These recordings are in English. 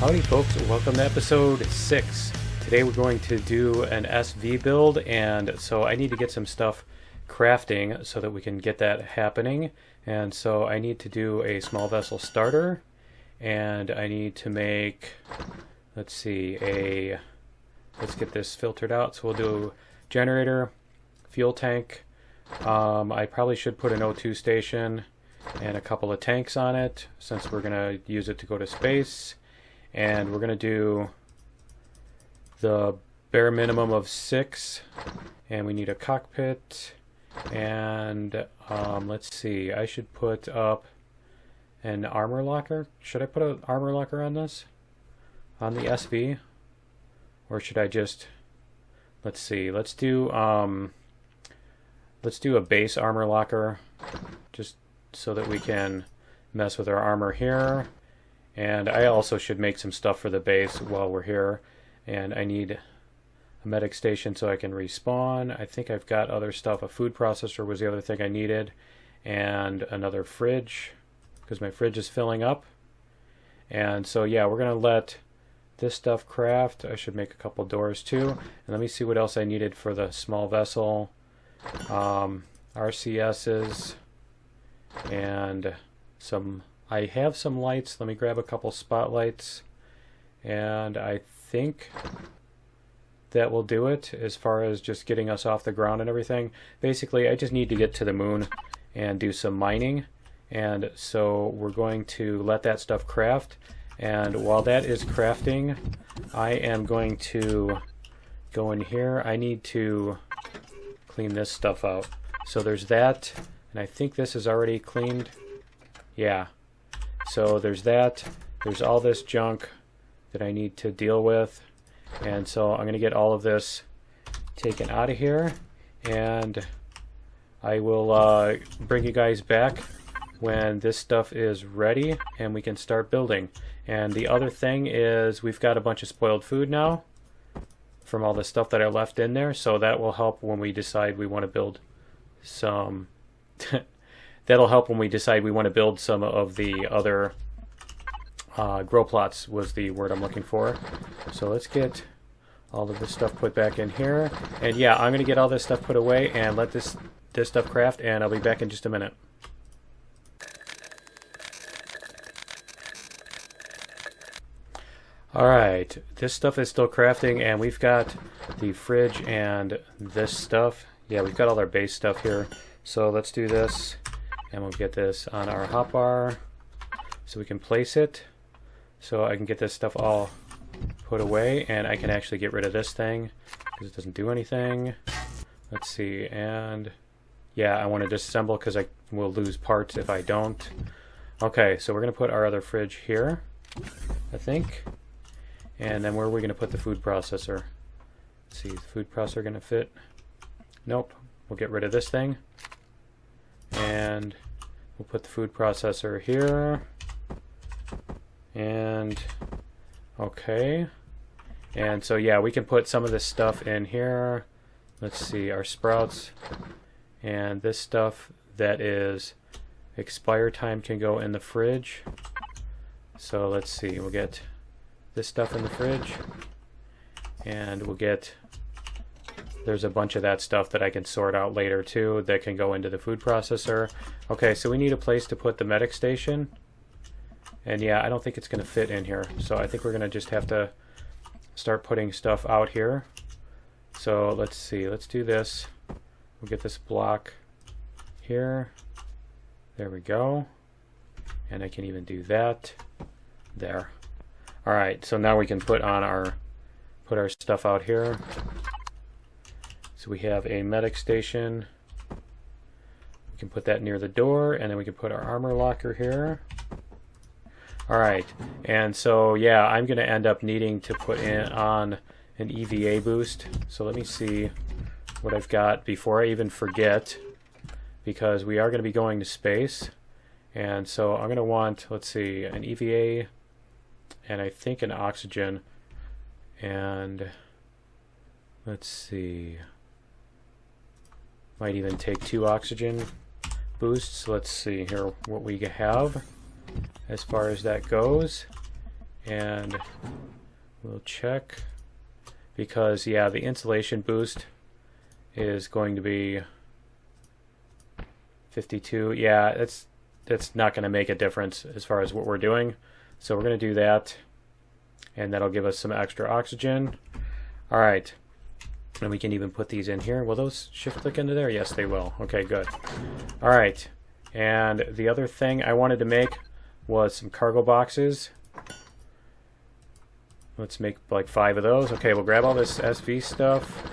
Howdy folks, welcome to episode 6. Today we're going to do an SV build, and so I need to get some stuff crafting so that we can get that happening. And so I need to do a small vessel starter, and I need to make, let's get this filtered out. So we'll do generator, fuel tank. I probably should put an O2 station and a couple of tanks on it since we're going to use it to go to space. And we're going to do the bare minimum of 6, and we need a cockpit, and let's see, I should put up an armor locker. Should I put an armor locker on this? On the SV? Or should I just, let's see, let's do a base armor locker just so that we can mess with our armor here. And I also should make some stuff for the base while we're here. And I need a medic station so I can respawn. I think I've got other stuff. A food processor was the other thing I needed. And another fridge, because my fridge is filling up. And so yeah, we're going to let this stuff craft. I should make a couple doors too. And let me see what else I needed for the small vessel. RCSs and I have some lights. Let me grab a couple spotlights, and I think that will do it as far as just getting us off the ground and everything. Basically, I just need to get to the moon and do some mining, and so we're going to let that stuff craft. And while that is crafting, I am going to go in here. I need to clean this stuff out. So there's that, and I think this is already cleaned. Yeah. So there's that, there's all this junk that I need to deal with, and so I'm going to get all of this taken out of here, and I will bring you guys back when this stuff is ready and we can start building. And the other thing is we've got a bunch of spoiled food now from all the stuff that I left in there, so that will help when we decide we want to build some that'll help when we decide we want to build some of the other grow plots was the word I'm looking for. So let's get all of this stuff put back in here. And yeah, I'm going to get all this stuff put away and let this stuff craft, and I'll be back in just a minute. Alright, this stuff is still crafting, and we've got the fridge and this stuff. Yeah, we've got all our base stuff here. So let's do this. And we'll get this on our hotbar so we can place it, so I can get this stuff all put away, and I can actually get rid of this thing because it doesn't do anything. Let's see, and yeah, I want to disassemble because I will lose parts if I don't. Okay, so we're going to put our other fridge here, I think. And then where are we going to put the food processor? Let's see, is the food processor going to fit? Nope. We'll get rid of this thing. And we'll put the food processor here. And okay. And so yeah, we can put some of this stuff in here. Let's see, our sprouts and this stuff that is expire time can go in the fridge. So let's see, we'll get this stuff in the fridge, and we'll get, there's a bunch of that stuff that I can sort out later too that can go into the food processor. Okay, so we need a place to put the medic station. And yeah, I don't think it's going to fit in here. So I think we're going to just have to start putting stuff out here. So let's see, let's do this. We'll get this block here. There we go. And I can even do that. There. Alright, so now we can put our stuff out here. So we have a medic station. We can put that near the door, and then we can put our armor locker here. Alright, and so yeah, I'm going to end up needing to put on an EVA boost. So let me see what I've got before I even forget, because we are going to be going to space. And so I'm going to want, let's see, an EVA, and I think an oxygen, and let's see, might even take 2 oxygen boosts. Let's see here what we have as far as that goes. and we'll check, because yeah, the insulation boost is going to be 52. Yeah, that's not going to make a difference as far as what we're doing. So we're going to do that, and that'll give us some extra oxygen. All right, and we can even put these in here. Will those shift click into there? Yes, they will. Okay, good. All right, and the other thing I wanted to make was some cargo boxes. Let's make like 5 of those. Okay, we'll grab all this SV stuff,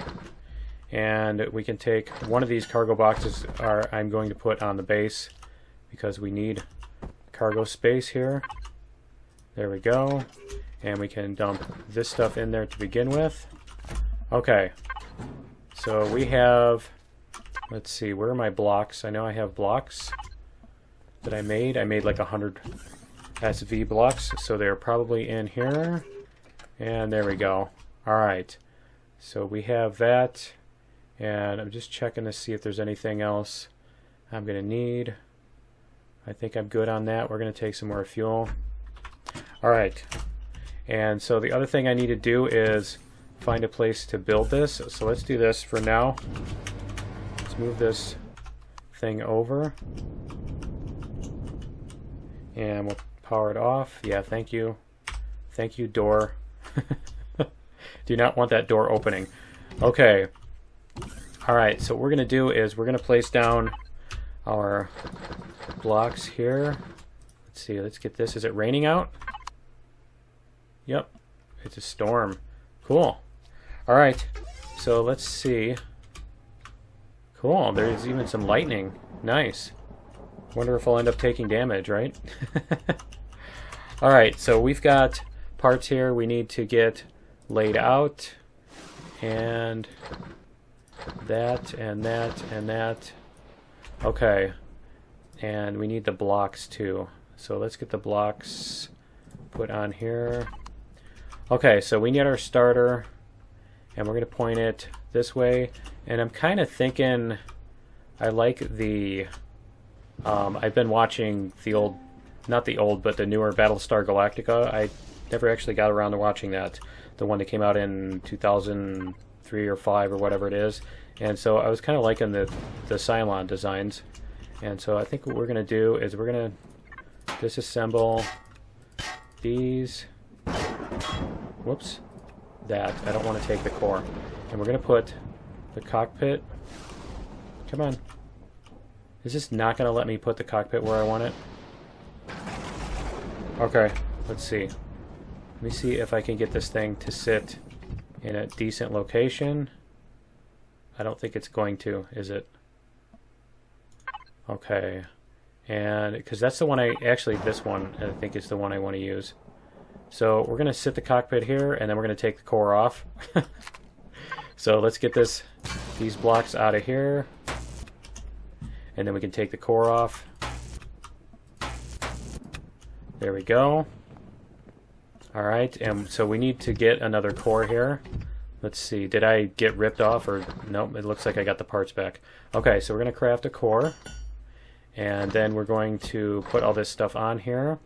and we can take one of these cargo boxes. I'm going to put on the base because we need cargo space here. There we go. And we can dump this stuff in there to begin with. Okay, so we have, let's see, where are my blocks? I know I have blocks that I made. I made like 100 SV blocks, so they're probably in here. And there we go. All right, so we have that, and I'm just checking to see if there's anything else I'm gonna need. I think I'm good on that. We're gonna take some more fuel. All right, and so the other thing I need to do is find a place to build this. So let's do this for now. Let's move this thing over, and we'll power it off. Yeah, thank you. Thank you, door. Do not want that door opening. Okay. All right, so what we're going to do is we're going to place down our blocks here. Let's see, let's get this. Is it raining out? Yep, it's a storm. Cool. All right, so let's see. Cool, there's even some lightning. Nice. Wonder if I'll end up taking damage, right? All right, so we've got parts here we need to get laid out, and that, and that, and that. Okay, and we need the blocks too. So let's get the blocks put on here. Okay, so we need our starter, and we're going to point it this way. And I'm kind of thinking, I like the, I've been watching the old, not the old, but the newer Battlestar Galactica. I never actually got around to watching that, the one that came out in 2003 or 5 or whatever it is. And so I was kind of liking the Cylon designs. And so I think what we're going to do is we're going to disassemble these. Whoops. That. I don't want to take the core. And we're going to put the cockpit. Come on. Is this not going to let me put the cockpit where I want it? Okay. Let's see. Let me see if I can get this thing to sit in a decent location. I don't think it's going to, is it? Okay. And because that's the one actually this one I think is the one I want to use. So we're going to sit the cockpit here, and then we're going to take the core off. So let's get these blocks out of here, and then we can take the core off. There we go. All right, and so we need to get another core here. Let's see, did I get ripped off, or nope, it looks like I got the parts back. Okay, so we're going to craft a core, and then we're going to put all this stuff on here.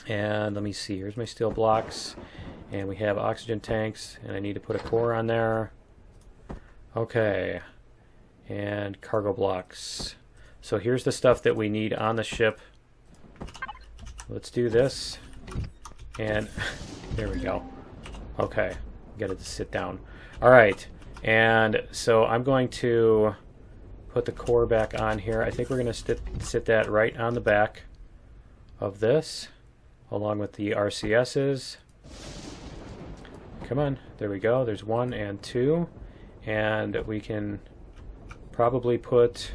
And let me see, here's my steel blocks, and we have oxygen tanks, and I need to put a core on there. Okay, and cargo blocks. So here's the stuff that we need on the ship. Let's do this, and there we go. Okay, get it to sit down. All right, and so I'm going to put the core back on here. I think we're going to sit that right on the back of this, along with the RCSs. Come on, there we go. There's 1 and 2, and we can probably put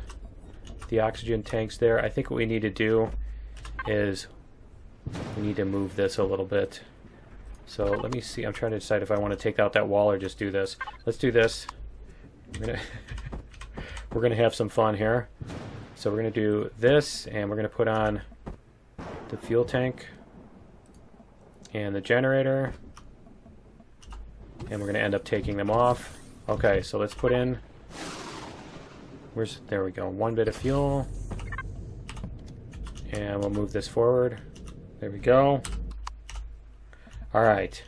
the oxygen tanks there. I think what we need to do is we need to move this a little bit. So let me see. I'm trying to decide if I want to take out that wall or just do this. Let's do this. We're gonna have some fun here. So we're gonna do this, and we're gonna put on the fuel tank and the generator, and we're going to end up taking them off. Okay, so let's put in, there we go, 1 bit of fuel, and we'll move this forward. There we go. Alright.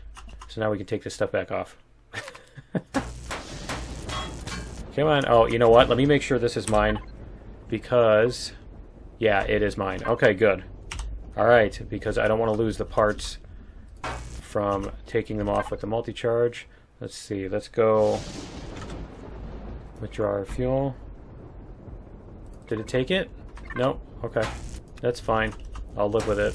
So now we can take this stuff back off. Come on. Oh, you know what? Let me make sure this is mine. Because, yeah, it is mine. Okay, good. Alright, because I don't want to lose the parts from taking them off with the multi-charge. Let's see. Let's go withdraw our fuel. Did it take it? Nope. Okay. That's fine. I'll live with it.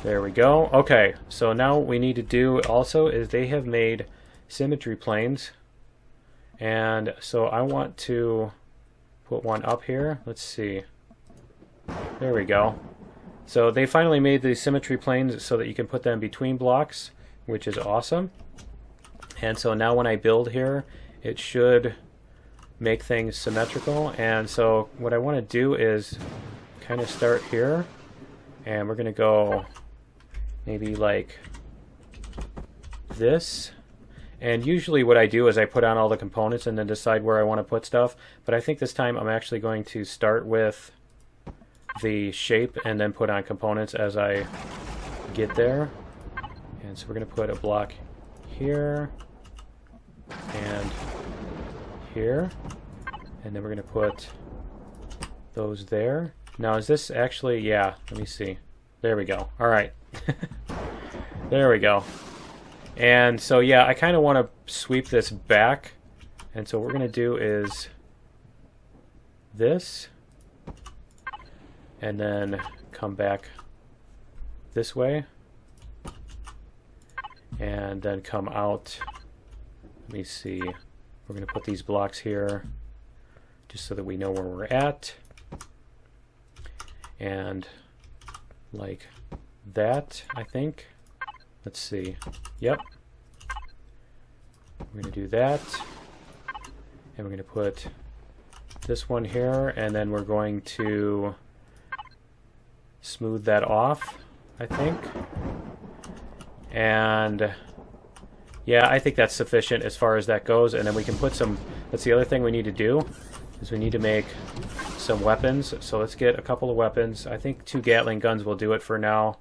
There we go. Okay, so now what we need to do also is they have made symmetry planes. And so I want to put one up here. Let's see. There we go. So they finally made the symmetry planes so that you can put them between blocks, which is awesome. And so now when I build here, it should make things symmetrical. And so what I want to do is kind of start here, and we're going to go maybe like this. And usually what I do is I put on all the components and then decide where I want to put stuff. But I think this time I'm actually going to start with the shape and then put on components as I get there. And so we're going to put a block here and here. And then we're going to put those there. Now is this actually, yeah, let me see. There we go. All right. There we go. And so, yeah, I kind of want to sweep this back. And so what we're going to do is this. And then come back this way. And then come out. Let me see. We're going to put these blocks here just so that we know where we're at. And like that, I think. Let's see. Yep. We're going to do that. And we're going to put this one here, and then we're going to smooth that off, I think. And yeah, I think that's sufficient as far as that goes. And then we can put some, that's the other thing we need to do, is we need to make some weapons. So let's get a couple of weapons. I think 2 Gatling guns will do it for now.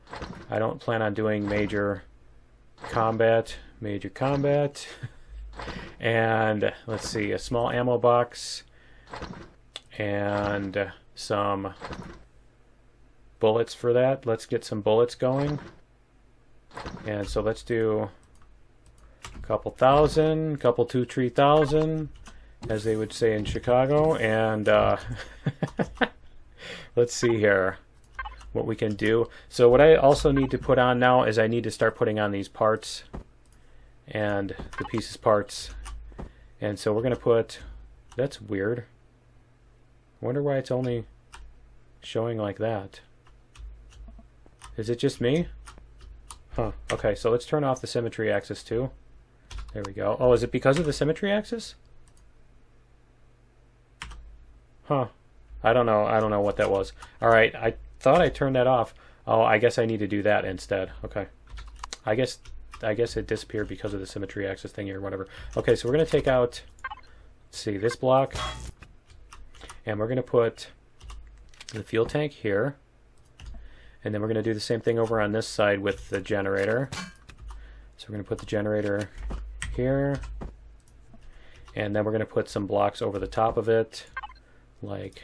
I don't plan on doing major combat. And let's see, a small ammo box and some bullets for that. Let's get some bullets going. And so let's do a couple thousand, couple 2,000-3,000, as they would say in Chicago. And let's see here what we can do. So what I also need to put on now is I need to start putting on these parts and the pieces parts. And so we're going to put, that's weird. I wonder why it's only showing like that. Is it just me? Huh. Okay, so let's turn off the symmetry axis too. There we go. Oh, is it because of the symmetry axis? Huh. I don't know. I don't know what that was. All right, I thought I turned that off. Oh, I guess I need to do that instead. Okay. I guess it disappeared because of the symmetry axis thingy or whatever. Okay, so we're going to take out, let's see, this block. And we're going to put the fuel tank here. And then we're going to do the same thing over on this side with the generator. So we're going to put the generator here. And then we're going to put some blocks over the top of it, like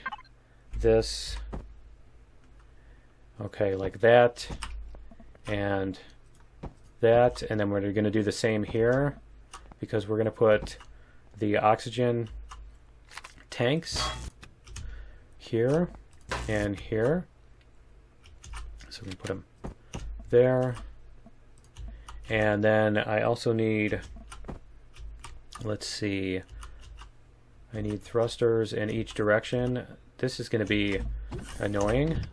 this. Okay, like that. And that. And then we're going to do the same here, because we're going to put the oxygen tanks here and here. So we can put them there. And then I also need, let's see, I need thrusters in each direction. This is going to be annoying.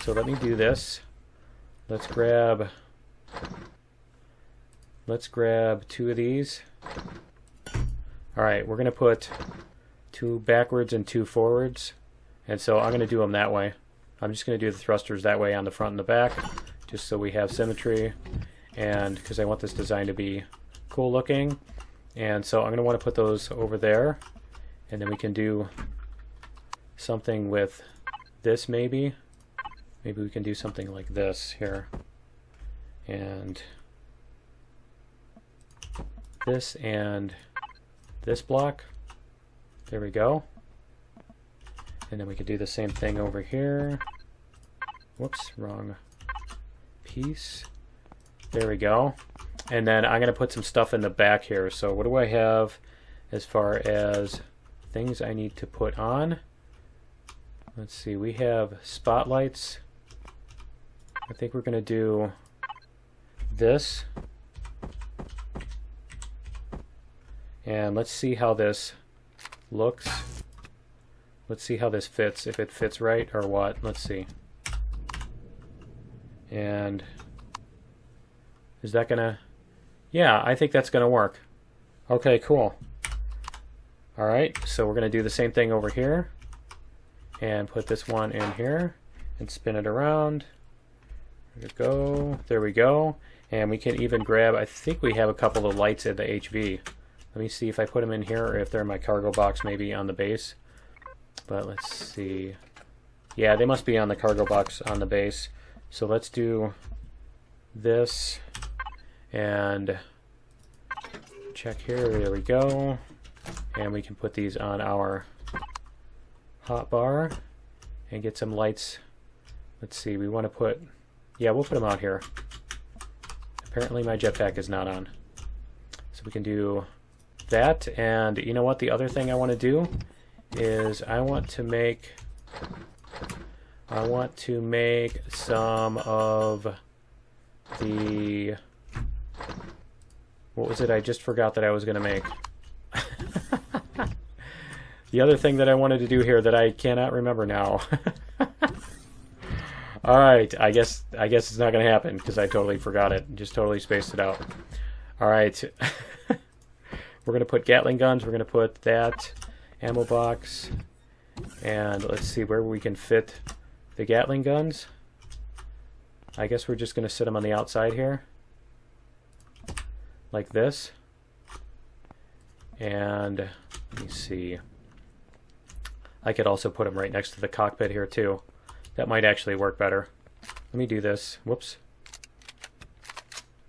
So let me do this. Let's grab 2 of these. Alright, we're going to put 2 backwards and 2 forwards. And so I'm going to do them that way. I'm just going to do the thrusters that way on the front and the back, just so we have symmetry, and because I want this design to be cool looking. And so I'm going to want to put those over there, and then we can do something with this maybe. Maybe we can do something like this here. and this block. There we go. And then we could do the same thing over here. Whoops, wrong piece. There we go. And then I'm going to put some stuff in the back here. So what do I have as far as things I need to put on? Let's see, we have spotlights. I think we're going to do this. And let's see how this looks. Let's see how this fits, if it fits right or what. Let's see. And is that gonna... Yeah, I think that's gonna work. Okay, cool. Alright, so we're gonna do the same thing over here. And put this one in here. And spin it around. There we go. There we go. And we can even grab... I think we have a couple of lights at the HV. Let me see if I put them in here or if they're in my cargo box maybe on the base. But let's see. Yeah, they must be on the cargo box on the base. So let's do this and check here. There we go. And we can put these on our hotbar and get some lights. Let's see, we want to put... Yeah, we'll put them out here. Apparently my jetpack is not on. So we can do that. And you know what? The other thing I want to do is I want to make some of the... What was it? I just forgot that I was going to make. The other thing that I wanted to do here that I cannot remember now. All right, I guess it's not going to happen because I totally forgot it. Just totally spaced it out. All right. We're going to put Gatling guns. We're going to put that ammo box. And let's see where we can fit the Gatling guns. I guess we're just going to sit them on the outside here. Like this. And let me see. I could also put them right next to the cockpit here too. That might actually work better. Let me do this. Whoops.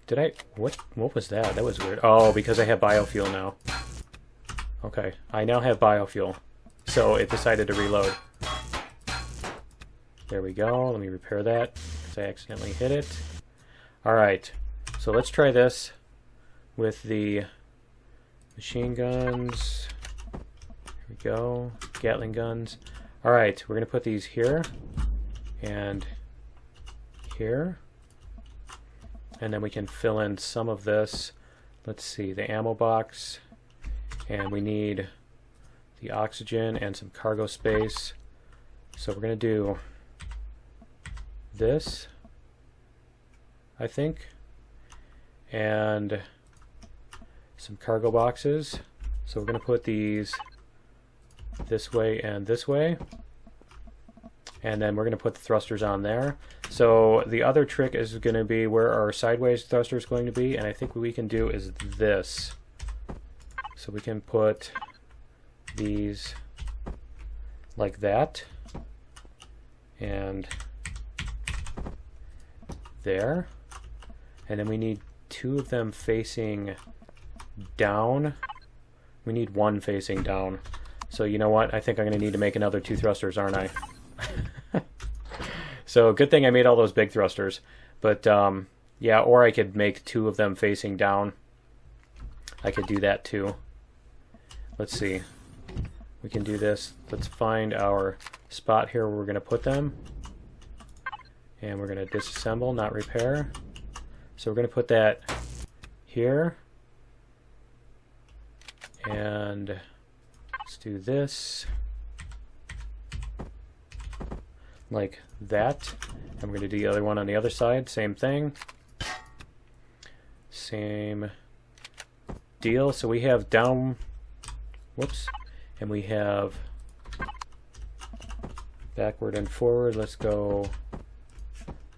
Did I... What was that? That was weird. Oh, because I have biofuel now. Okay. I now have biofuel. So it decided to reload. There we go. Let me repair that because I accidentally hit it. Alright. So let's try this with the machine guns. Here we go. Gatling guns. Alright. We're going to put these here. And here. And then we can fill in some of this. Let's see, the ammo box. And we need the oxygen and some cargo space. So we're going to do this, I think. And some cargo boxes. So we're going to put these this way and this way. And then we're going to put the thrusters on there. So the other trick is going to be where our sideways thruster is going to be. And I think what we can do is this. So we can put these like that. And there. And then we need two of them facing down. We need one facing down. So you know what? I think I'm going to need to make another two thrusters, aren't I? So good thing I made all those big thrusters. But yeah, or I could make two of them facing down. I could do that too. Let's see. We can do this. Let's find our spot here where we're going to put them. And we're going to disassemble, not repair. So we're going to put that here. And let's do this. Like that. And we're going to do the other one on the other side. Same thing. Same deal. So we have down... Whoops. And we have backward and forward. Let's go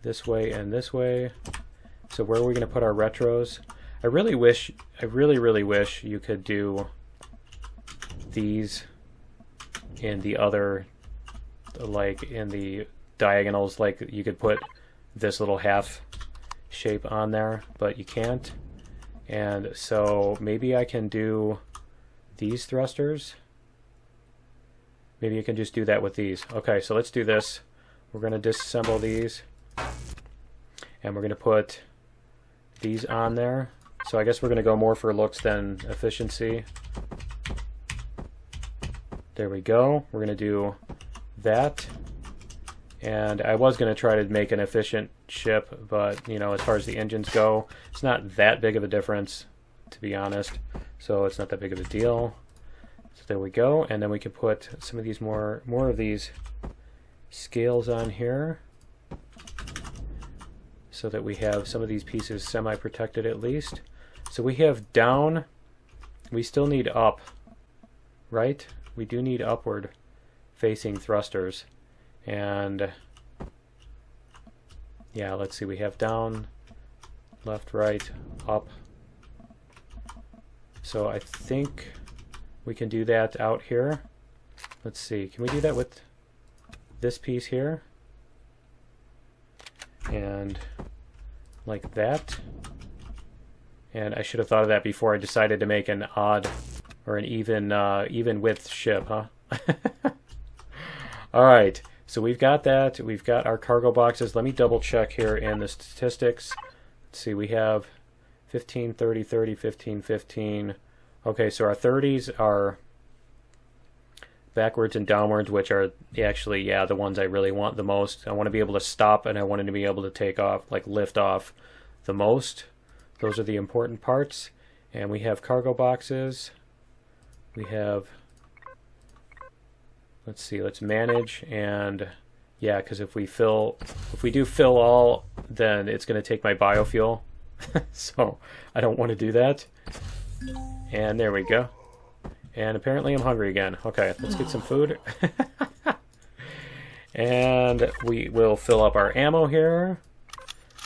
this way and this way. So where are we going to put our retros? I really wish you could do these in the other, like in the diagonals, like you could put this little half shape on there, but you can't. And so maybe I can do these thrusters. Maybe you can just do that with these. Okay, so let's do this. We're going to disassemble these. And we're going to put these on there. So I guess we're going to go more for looks than efficiency. There we go. We're going to do that. And I was going to try to make an efficient ship, but, you know, as far as the engines go, it's not that big of a difference, to be honest. So it's not that big of a deal. So there we go. And then we can put some of these more of these scales on here, so that we have some of these pieces semi-protected at least. So we have down. We still need up, right? We do need upward facing thrusters. And yeah, let's see, we have down, left, right, up. So I think we can do that out here. Let's see, can we do that with this piece here? And like that. And I should have thought of that before I decided to make an odd or an even width ship, huh? All right. So we've got that. We've got our cargo boxes. Let me double check here in the statistics. Let's see, we have 15, 30, 30, 15, 15. Okay, so our 30s are backwards and downwards, which are actually, yeah, the ones I really want the most. I want to be able to stop, and I want to be able to take off, like lift off the most. Those are the important parts. And we have cargo boxes. We have... Let's see, let's manage, and yeah, because if we do fill all, then it's going to take my biofuel. So I don't want to do that. And there we go. And apparently I'm hungry again. Okay, let's get some food. And we will fill up our ammo here.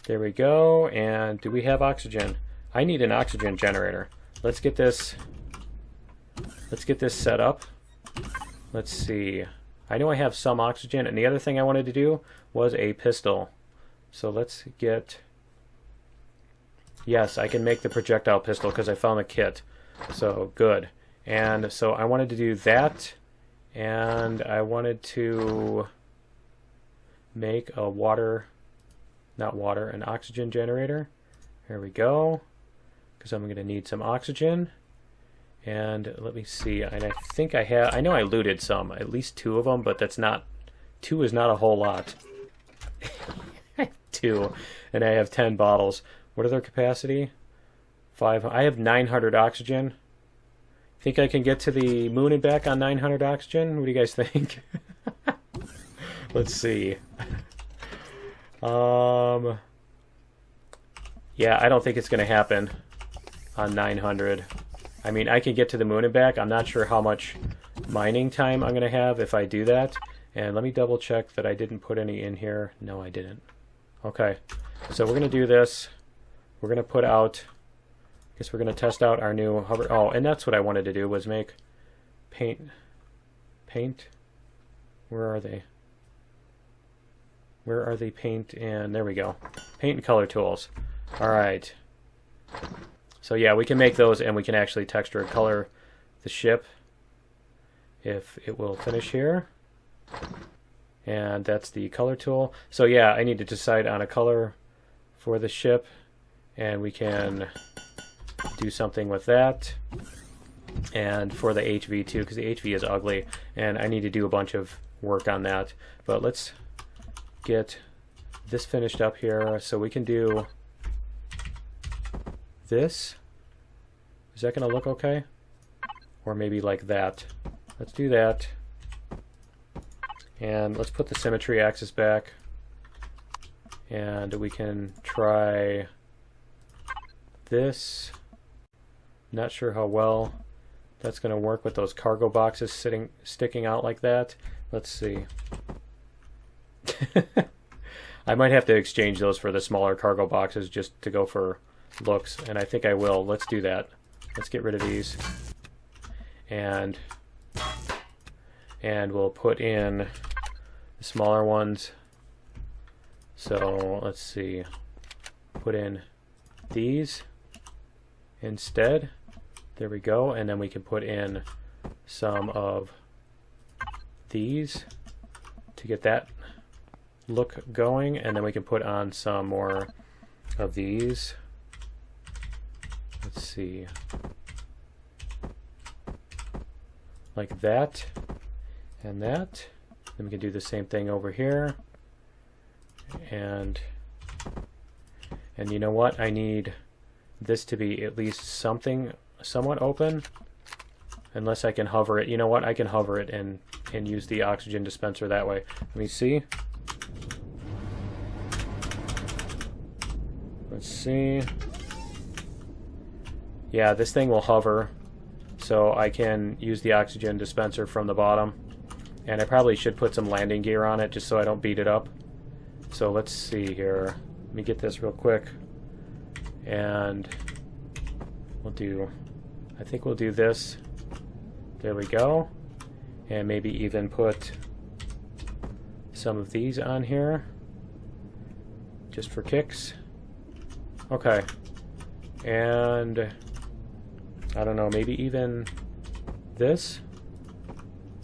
There we go. And do we have oxygen? I need an oxygen generator. Let's get this set up. Let's see. I know I have some oxygen, and the other thing I wanted to do was a pistol. So let's get... Yes, I can make the projectile pistol because I found the kit. So good. And so I wanted to do that, and I wanted to make a an oxygen generator. There we go. Because I'm going to need some oxygen. And let me see, and I think I know I looted some, at least 2 of them, but that's not, 2 is not a whole lot. I have 2, and I have 10 bottles. What are their capacity? 5, I have 900 oxygen. Think I can get to the moon and back on 900 oxygen? What do you guys think? Let's see. Yeah, I don't think it's going to happen on 900. I mean, I can get to the moon and back. I'm not sure how much mining time I'm going to have if I do that. And let me double check that I didn't put any in here. No, I didn't. Okay, so we're going to do this. We're going to put out, I guess we're going to test out our new hover. Oh, and that's what I wanted to do, was make paint. Where are they? Where are they? Paint, and there we go. Paint and color tools. All right. So yeah, we can make those, and we can actually texture and color the ship if it will finish here. And that's the color tool. So yeah, I need to decide on a color for the ship, and we can do something with that. And for the HV too, because the HV is ugly, and I need to do a bunch of work on that. But let's get this finished up here, so we can do this. Is that going to look okay? Or maybe like that. Let's do that. And let's put the symmetry axis back. And we can try this. Not sure how well that's going to work with those cargo boxes sticking out like that. Let's see. I might have to exchange those for the smaller cargo boxes just to go for looks, and I think I will. Let's do that. Let's get rid of these, and we'll put in the smaller ones. So let's see. put in these instead. There we go. And then we can put in some of these to get that look going. And then we can put on some more of these. Let's see. Like that and that. Then we can do the same thing over here. And you know what? I need this to be at least somewhat open. Unless I can hover it. You know what? I can hover it and use the oxygen dispenser that way. Let me see. Let's see. Yeah, this thing will hover. So I can use the oxygen dispenser from the bottom. And I probably should put some landing gear on it just so I don't beat it up. So let's see here. Let me get this real quick. And I think we'll do this. There we go. And maybe even put some of these on here. Just for kicks. Okay. And I don't know, maybe even this.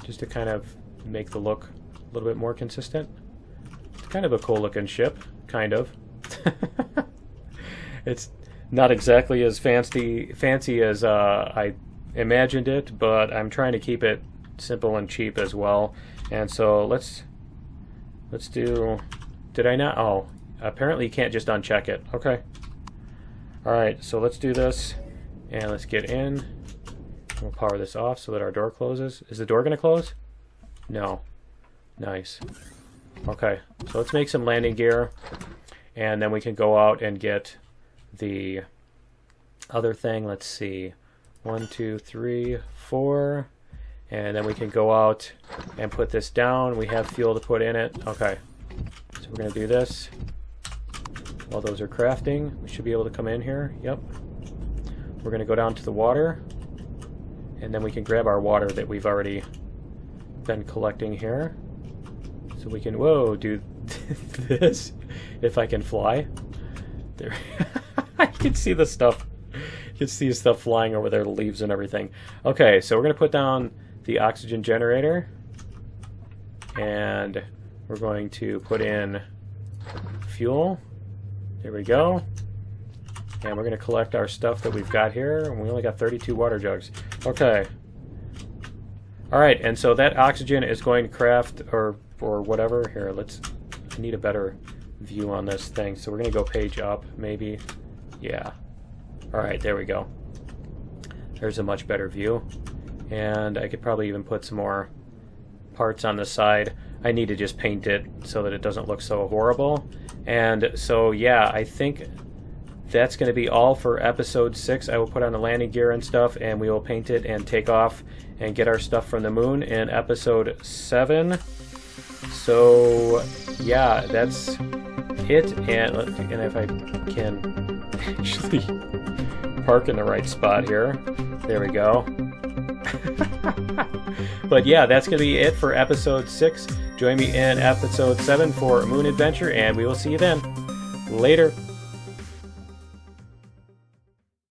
Just to kind of make the look a little bit more consistent. It's kind of a cool looking ship. Kind of. It's not exactly as fancy as I imagined it, but I'm trying to keep it simple and cheap as well. And so let's do. Did I not? Oh, apparently you can't just uncheck it. Okay. All right. So let's do this, and let's get in. We'll power this off so that our door closes. Is the door going to close? No. Nice. Okay. So let's make some landing gear, and then we can go out and get the other thing. Let's see. 1, 2, 3, 4. And then we can go out and put this down. We have fuel to put in it. Okay. So we're going to do this. While those are crafting, we should be able to come in here. Yep. We're going to go down to the water. And then we can grab our water that we've already been collecting here. So we can, whoa, do this. If I can fly. There. I can see the stuff. You can see stuff flying over there, the leaves and everything. Okay, so we're going to put down the oxygen generator. And we're going to put in fuel. There we go. And we're going to collect our stuff that we've got here. And we only got 32 water jugs. Okay. Alright, and so that oxygen is going to craft, or whatever. Here, I need a better view on this thing. So we're going to go page up, maybe. Yeah. Alright, there we go. There's a much better view. And I could probably even put some more parts on the side. I need to just paint it so that it doesn't look so horrible. And so, yeah, I think that's going to be all for episode 6. I will put on the landing gear and stuff, and we will paint it and take off and get our stuff from the moon in episode 7. So, yeah, that's it. And if I can actually park in the right spot here. There we go. But yeah, that's going to be it for episode 6. Join me in episode 7 for Moon Adventure, and we will see you then. Later.